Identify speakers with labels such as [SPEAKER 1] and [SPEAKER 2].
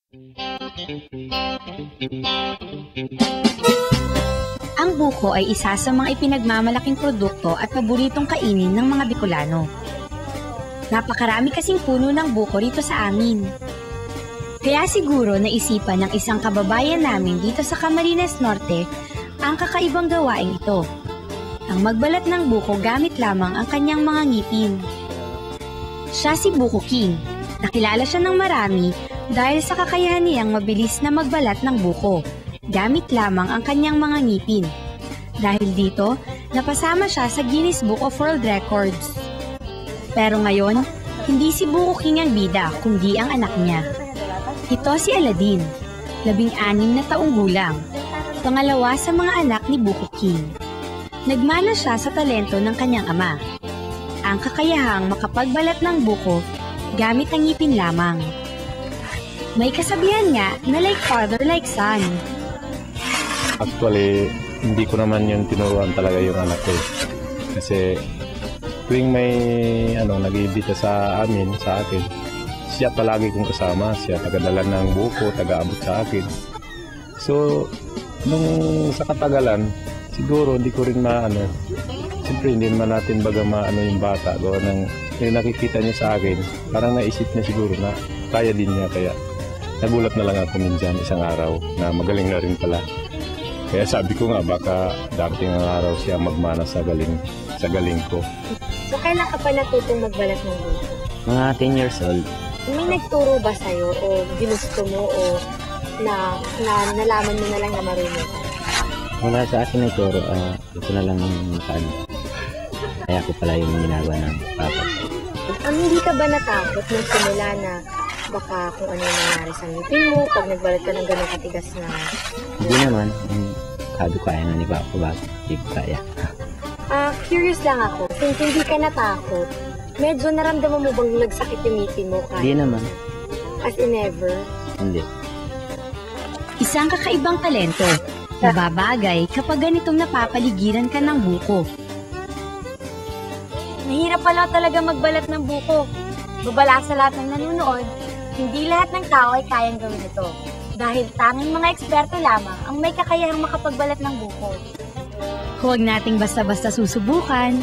[SPEAKER 1] Ang buko ay isa sa mga ipinagmamalaking produkto at paboritong kainin ng mga Bicolano. Napakarami kasing puno ng buko rito sa amin. Kaya siguro naisipan ng isang kababayan namin dito sa Camarines Norte ang kakaibang gawain ito. Ang magbalat ng buko gamit lamang ang kanyang mga ngipin. Siya si Buko King. Nakilala siya ng marami dahil sa kakayahan niyang mabilis na magbalat ng buko, gamit lamang ang kanyang mga ngipin. Dahil dito, napasama siya sa Guinness Book of World Records. Pero ngayon, hindi si Buko King ang bida, kundi ang anak niya. Ito si Aladdin, 16 na taong gulang, pangalawa sa mga anak ni Buko King. Nagmana siya sa talento ng kanyang ama, ang kakayahang makapagbalat ng buko gamit ang ngipin lamang. May kasabihan nga na like father, like son.
[SPEAKER 2] Actually, hindi ko naman yung tinuruan talaga yung anak ko. Kasi tuwing may nag-iimbita sa amin, sa akin, siya palagi kong kasama. Siya tagadala ng buko, taga-abot sa akin. So, nung sa katagalan, siguro hindi ko rin siyempre hindi naman natin baga yung bata. Gawa ng nakikita niya sa akin, parang naisip niya siguro na kaya din niya. Kaya nagulat na lang ako minsan isang araw na magaling na rin pala. Kaya sabi ko nga baka darating ang araw siya magmana sa galing ko.
[SPEAKER 1] So kailan ka pa natutong magbalat ng buko?
[SPEAKER 3] Mga 10 years old.
[SPEAKER 1] May nagturo ba sa'yo o ginusto mo o nalaman mo na lang na marunong?
[SPEAKER 3] Wala sa akin na ituro, ito na lang yung paano. Kaya ko pala yung ginagawa ng papa.
[SPEAKER 1] Hindi ka ba natakot nung simula na baka kung ano yung nangyari sa ngipin mo pag nagbalat ka ng gano'ng katigas na?
[SPEAKER 3] Hindi naman. Kado kaya na ni Papa, bakit hindi ko kaya?
[SPEAKER 1] Curious lang ako. Since hindi ka natakot, medyo naramdaman mo bang nagsakit yung ngipin mo?
[SPEAKER 3] Hindi naman.
[SPEAKER 1] As in ever?
[SPEAKER 3] Hindi.
[SPEAKER 1] Isang kakaibang talento. Nababagay kapag ganitong napapaligiran ka ng buko. Mahirap pala talaga magbalat ng buko. Babala sa lahat ng nanonood, hindi lahat ng tao ay kayang gawin ito. Dahil tanging mga eksperto lamang ang may kakayahang makapagbalat ng buko. Huwag nating basta-basta susubukan.